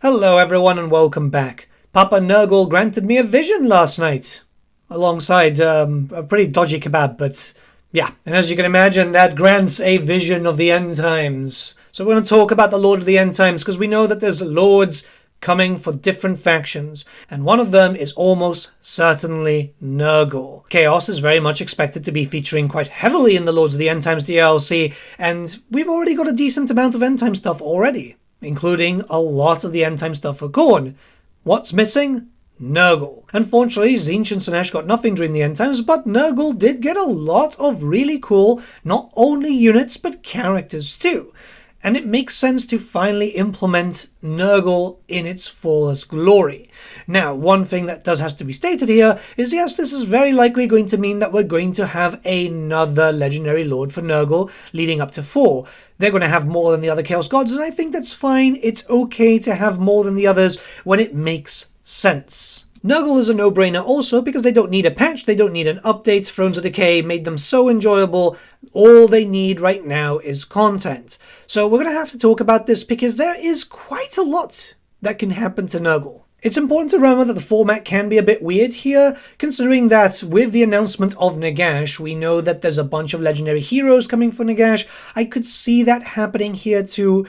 Hello everyone and welcome back. Papa Nurgle granted me a vision last night. Alongside a pretty dodgy kebab, but yeah. And as you can imagine, that grants a vision of the end times. So we're going to talk about the Lord of the End Times, because we know that there's lords coming for different factions, and one of them is almost certainly Nurgle. Chaos is very much expected to be featuring quite heavily in the Lords of the End Times DLC, and we've already got a decent amount of End Time stuff already, including a lot of the End Time stuff for Khorne. What's missing? Nurgle. Unfortunately, Tzeentch and Slaanesh got nothing during the End Times, but Nurgle did get a lot of really cool, not only units, but characters too. And it makes sense to finally implement Nurgle in its fullest glory. Now, one thing that does have to be stated here is, yes, this is very likely going to mean that we're going to have another legendary lord for Nurgle, leading up to 4. They're going to have more than the other Chaos Gods, and I think that's fine. It's okay to have more than the others when it makes sense. Nurgle is a no-brainer also because they don't need a patch, they don't need an update. Thrones of Decay made them so enjoyable. All they need right now is content. So we're going to have to talk about this because there is quite a lot that can happen to Nurgle. It's important to remember that the format can be a bit weird here, considering that with the announcement of Nagash, we know that there's a bunch of legendary heroes coming for Nagash. I could see that happening here too.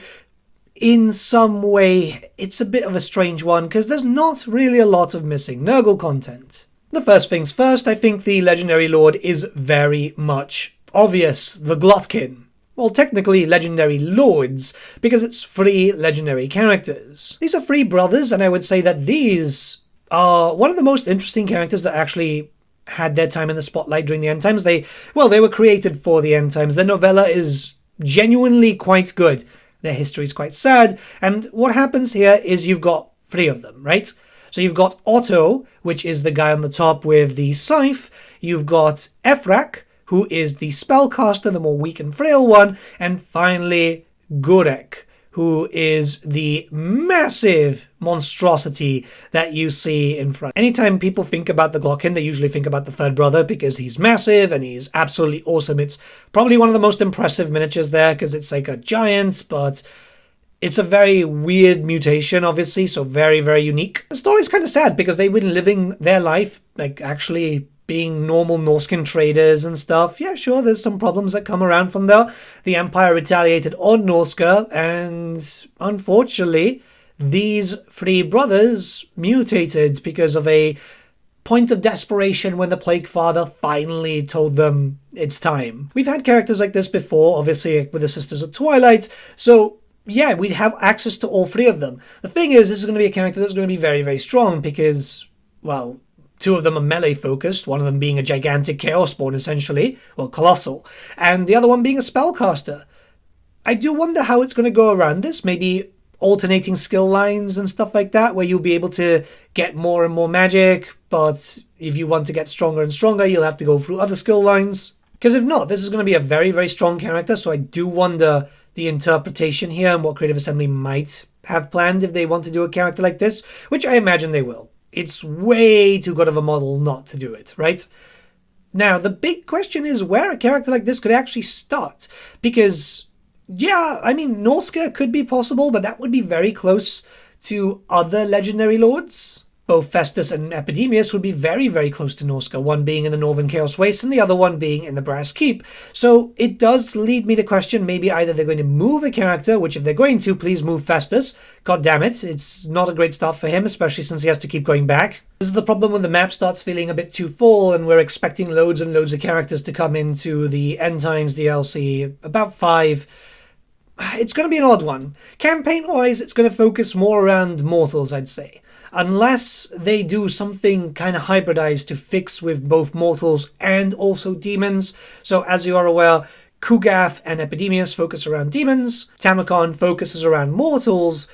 In some way, it's a bit of a strange one, because there's not really a lot of missing Nurgle content. The first things first, I think the legendary lord is very much obvious, the Glottkin. Well, technically legendary lords, because it's 3 legendary characters. These are 3 brothers, and I would say that these are one of the most interesting characters that actually had their time in the spotlight during the End Times. They were created for the End Times. Their novella is genuinely quite good. Their history is quite sad, and what happens here is you've got 3 of them, right? So you've got Otto, which is the guy on the top with the scythe. You've got Ephrak, who is the spellcaster, the more weak and frail one. And finally, Gurek, who is the massive monstrosity that you see in front. Anytime people think about the Glottkin, they usually think about the third brother because he's massive and he's absolutely awesome. It's probably one of the most impressive miniatures there because it's like a giant, but it's a very weird mutation, obviously, so very, very unique. The story's kind of sad because they've been living their life, like actually being normal Norskin traders and stuff. Yeah, sure, there's some problems that come around from there. The Empire retaliated on Norska, and unfortunately, these 3 brothers mutated because of a point of desperation when the Plague Father finally told them it's time. We've had characters like this before, obviously, with the Sisters of Twilight, so yeah, we'd have access to all 3 of them. The thing is, this is going to be a character that's going to be very, very strong because, well, 2 of them are melee focused, one of them being a gigantic chaos spawn essentially, or colossal, and the other one being a spellcaster. I do wonder how it's going to go around this, maybe alternating skill lines and stuff like that, where you'll be able to get more and more magic, but if you want to get stronger and stronger, you'll have to go through other skill lines. Because if not, this is going to be a very, very strong character, so I do wonder the interpretation here and what Creative Assembly might have planned if they want to do a character like this, which I imagine they will. It's way too good of a model not to do it, right? Now, the big question is where a character like this could actually start. Because, yeah, I mean, Norska could be possible, but that would be very close to other legendary lords. Both Festus and Epidemius would be very, very close to Norska, one being in the Northern Chaos Waste and the other one being in the Brass Keep. So it does lead me to question maybe either they're going to move a character, which if they're going to, please move Festus. God damn it, it's not a great start for him, especially since he has to keep going back. This is the problem when the map starts feeling a bit too full and we're expecting loads and loads of characters to come into the End Times DLC, about 5. It's going to be an odd one. Campaign-wise, it's going to focus more around mortals, I'd say. Unless they do something kind of hybridized to fix with both mortals and also demons. So as you are aware, Kugath and Epidemius focus around demons. Tamacon focuses around mortals.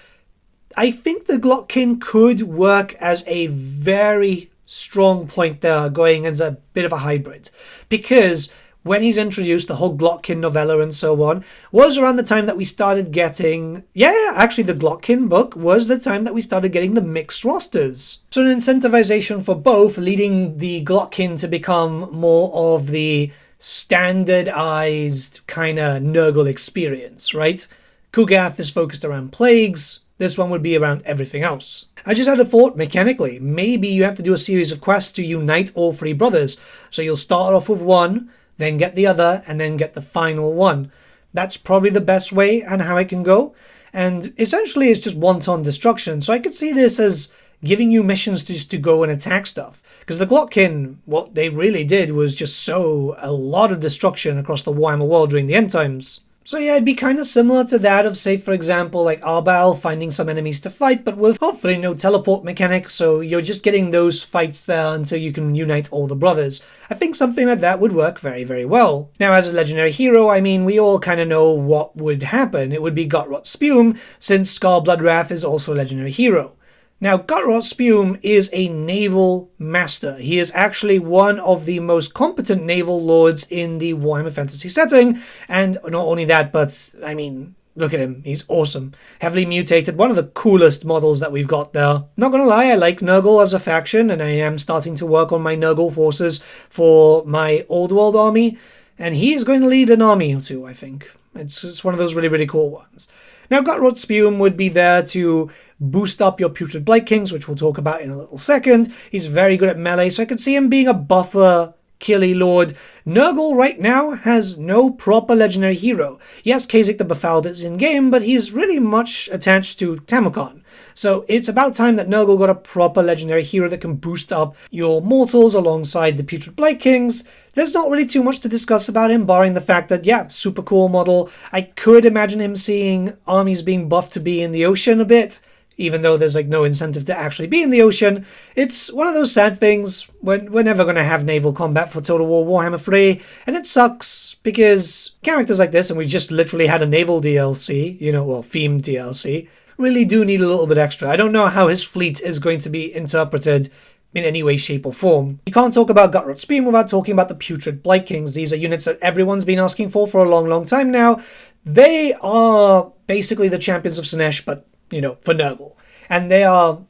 I think the Glottkin could work as a very strong point there, going as a bit of a hybrid. Because when he's introduced, the whole Glottkin novella and so on, was around the time that we started getting... Yeah, actually the Glottkin book was the time that we started getting the mixed rosters. So an incentivization for both, leading the Glottkin to become more of the standardized kind of Nurgle experience, right? Kugath is focused around plagues, This one would be around everything else. I just had a thought mechanically. Maybe you have to do a series of quests to unite all three brothers. So you'll start off with one, then get the other, and then get the final one. That's probably the best way and how it can go. And essentially it's just wanton destruction. So I could see this as giving you missions just to go and attack stuff. Because the Glottkin, what they really did was just sow a lot of destruction across the Warhammer world during the end times. So yeah, it'd be kind of similar to that of, say, for example, like Arbal finding some enemies to fight, but with hopefully no teleport mechanic, so you're just getting those fights there until you can unite all the brothers. I think something like that would work very, very well. Now, as a legendary hero, I mean, we all kind of know what would happen. It would be Gutrot Spume, since Scar Bloodwrath is also a legendary hero. Now, Gutrot Spume is a naval master. He is actually one of the most competent naval lords in the Warhammer Fantasy setting, and not only that, but, I mean, look at him. He's awesome. Heavily mutated, one of the coolest models that we've got there. Not gonna lie, I like Nurgle as a faction, and I am starting to work on my Nurgle forces for my Old World army, and he is going to lead an army or two, I think. It's one of those really, really cool ones. Now, Gutrot Spume would be there to boost up your Putrid Blight Kings, which we'll talk about in a little second. He's very good at melee, so I could see him being a buffer, killy lord. Nurgle right now has no proper legendary hero. Yes, Kha'Zix the Befouled is in-game, but he's really much attached to Tamokon. So it's about time that Nurgle got a proper legendary hero that can boost up your mortals alongside the Putrid Blight Kings. There's not really too much to discuss about him, barring the fact that, yeah, super cool model. I could imagine him seeing armies being buffed to be in the ocean a bit, even though there's like no incentive to actually be in the ocean. It's one of those sad things when we're never going to have naval combat for Total War Warhammer 3, and it sucks because characters like this, and we just literally had a naval DLC, themed DLC, really do need a little bit extra. I don't know how his fleet is going to be interpreted in any way, shape, or form. You can't talk about Gutrot Spume without talking about the Putrid Blight Kings. These are units that everyone's been asking for a long, long time now. They are basically the champions of Slaanesh, but, for Nurgle. And they are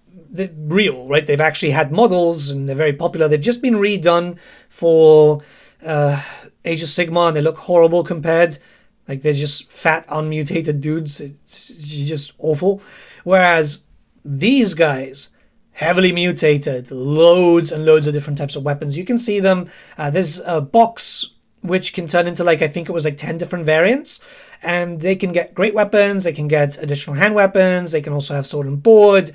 real, right? They've actually had models, and they're very popular. They've just been redone for Age of Sigmar, and they look horrible compared. Like, they're just fat, unmutated dudes. It's just awful. Whereas these guys, heavily mutated, loads and loads of different types of weapons. You can see them. There's a box which can turn into, I think it was 10 different variants. And they can get great weapons, they can get additional hand weapons, they can also have sword and board.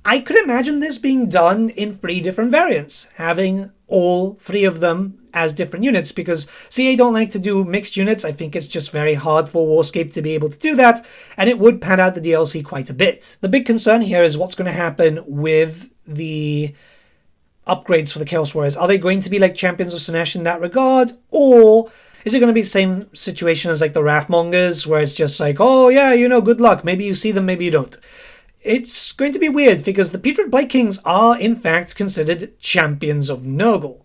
I could imagine this being done in 3 different variants, having all 3 of them as different units, because CA don't like to do mixed units. I think it's just very hard for Warscape to be able to do that, and it would pad out the DLC quite a bit. The big concern here is what's going to happen with the upgrades for the Chaos Warriors. Are they going to be like Champions of Slaanesh in that regard, or is it going to be the same situation as the Wrathmongers, where it's just oh yeah, good luck, maybe you see them, maybe you don't? It's going to be weird, because the Putrid Blight Kings are in fact considered champions of Nurgle.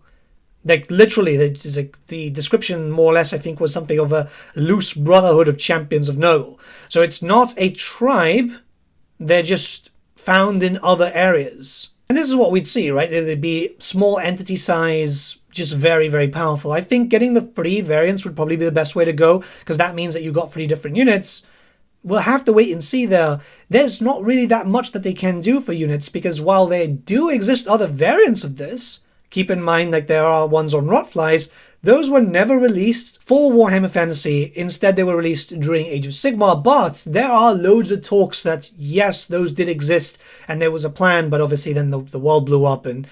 Literally, the description more or less, I think, was something of a loose brotherhood of champions of Nurgle. So it's not a tribe, they're just found in other areas. And this is what we'd see, right? There'd be small entity size, just very, very powerful. I think getting the 3 variants would probably be the best way to go, because that means that you've got 3 different units. We'll have to wait and see there. There's not really that much that they can do for units, because while there do exist other variants of this, keep in mind there are ones on Rotflies, those were never released for Warhammer Fantasy. Instead, they were released during Age of Sigmar, but there are loads of talks that, yes, those did exist, and there was a plan, but obviously then the world blew up, and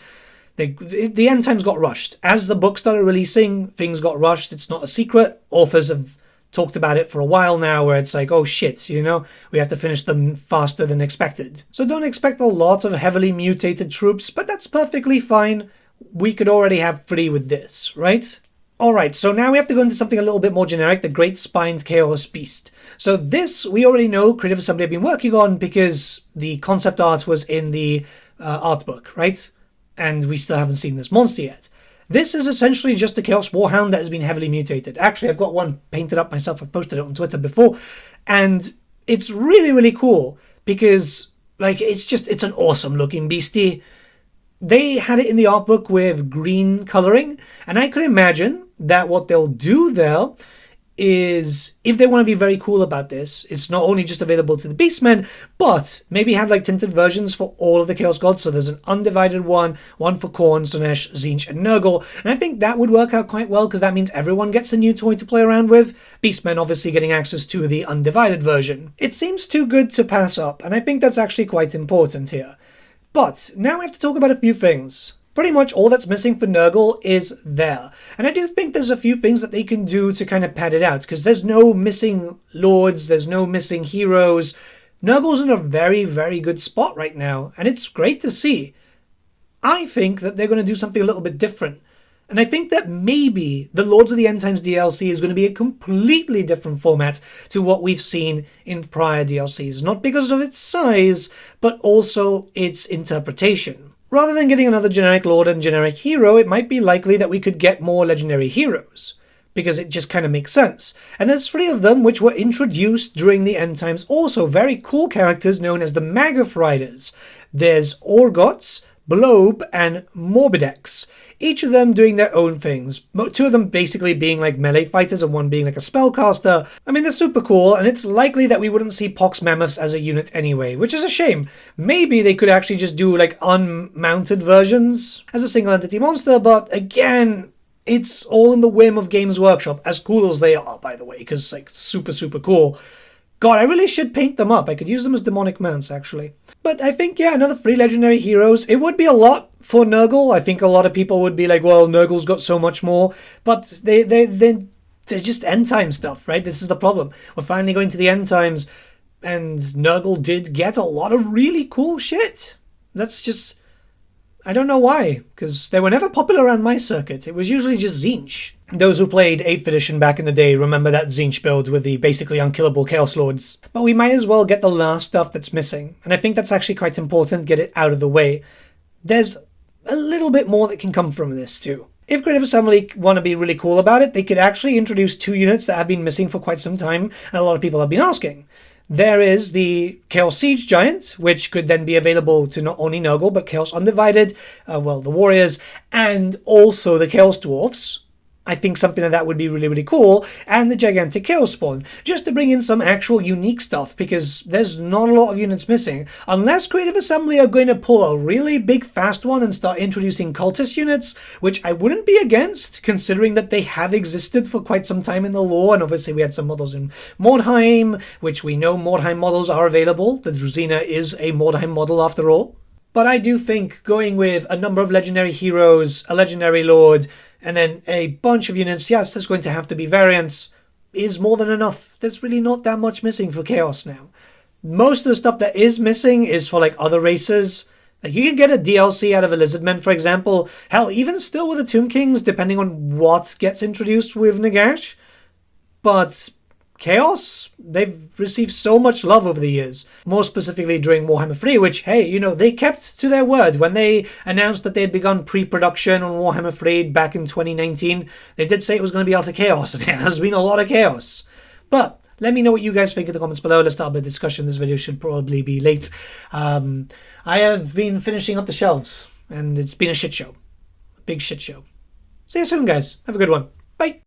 the end times got rushed. As the book started releasing, things got rushed. It's not a secret. Authors have talked about it for a while now, where it's oh shit, we have to finish them faster than expected. So don't expect a lot of heavily mutated troops, but that's perfectly fine. We could already have 3 with this, right? Alright, so now we have to go into something a little bit more generic, the Great Spined Chaos Beast. So this, we already know Creative Assembly have been working on, because the concept art was in the art book, right? And we still haven't seen this monster yet. This is essentially just a Chaos Warhound that has been heavily mutated. Actually, I've got one painted up myself. I've posted it on Twitter before. And it's really, really cool, because it's an awesome looking beastie. They had it in the art book with green coloring, and I could imagine that what they'll do there is if they want to be very cool about this, it's not only just available to the Beastmen, but maybe have like tinted versions for all of the Chaos Gods. So there's an undivided one for Khorne, Slaanesh, Tzeentch, and Nurgle. And I think that would work out quite well because that means everyone gets a new toy to play around with. Beastmen obviously getting access to the undivided version. It seems too good to pass up, and I think that's actually quite important here. But now we have to talk about a few things. Pretty much all that's missing for Nurgle is there. And I do think there's a few things that they can do to kind of pad it out, because there's no missing lords, there's no missing heroes. Nurgle's in a very, very good spot right now, and it's great to see. I think that they're going to do something a little bit different. And I think that maybe the Lords of the End Times DLC is going to be a completely different format to what we've seen in prior DLCs. Not because of its size, but also its interpretation. Rather than getting another generic Lord and generic hero, it might be likely that we could get more legendary heroes, because it just kind of makes sense. And there's 3 of them which were introduced during the End Times, also very cool characters known as the Magath Riders. There's Orgots, Blobe, and Morbidex. Each of them doing their own things. 2 of them basically being like melee fighters and one being like a spellcaster. I mean, they're super cool, and it's likely that we wouldn't see Pox Mammoths as a unit anyway, which is a shame. Maybe they could actually just do like unmounted versions as a single entity monster, but again, it's all in the whim of Games Workshop, as cool as they are, by the way, because like super, super cool. God, I really should paint them up. I could use them as demonic mounts, actually. But I think, yeah, another 3 legendary heroes. It would be a lot for Nurgle. I think a lot of people would be like, well, Nurgle's got so much more. But they're just end time stuff, right? This is the problem. We're finally going to the end times, and Nurgle did get a lot of really cool shit. That's just... I don't know why, because they were never popular around my circuit. It was usually just Tzeentch. Those who played 8th edition back in the day remember that Tzeentch build with the basically unkillable Chaos Lords. But we might as well get the last stuff that's missing, and I think that's actually quite important, get it out of the way. There's a little bit more that can come from this too. If Creative Assembly want to be really cool about it, they could actually introduce 2 units that have been missing for quite some time, and a lot of people have been asking. There is the Chaos Siege Giant, which could then be available to not only Nurgle, but Chaos Undivided, the Warriors, and also the Chaos Dwarfs. I think something like that would be really, really cool. And the Gigantic Chaos Spawn, just to bring in some actual unique stuff, because there's not a lot of units missing. Unless Creative Assembly are going to pull a really big fast one and start introducing cultist units, which I wouldn't be against, considering that they have existed for quite some time in the lore. And obviously we had some models in Mordheim, which we know Mordheim models are available. The Druzina is a Mordheim model after all. But I do think going with a number of legendary heroes, a legendary lord, and then a bunch of units, yes, there's going to have to be variants, is more than enough. There's really not that much missing for Chaos now. Most of the stuff that is missing is for like other races. Like you can get a DLC out of a Lizardmen, for example. Hell, even still with the Tomb Kings, depending on what gets introduced with Nagash. But Chaos, they've received so much love over the years, more specifically during Warhammer 3, which, hey, you know, they kept to their word. When they announced that they had begun pre-production on Warhammer 3 back in 2019, they did say it was going to be out of Chaos, and it has been a lot of Chaos. But let me know what you guys think in the comments below. Let's start the discussion. This video should probably be late. I have been finishing up the shelves, and it's been a shit show. A big shit show. See you soon, guys. Have a good one. Bye.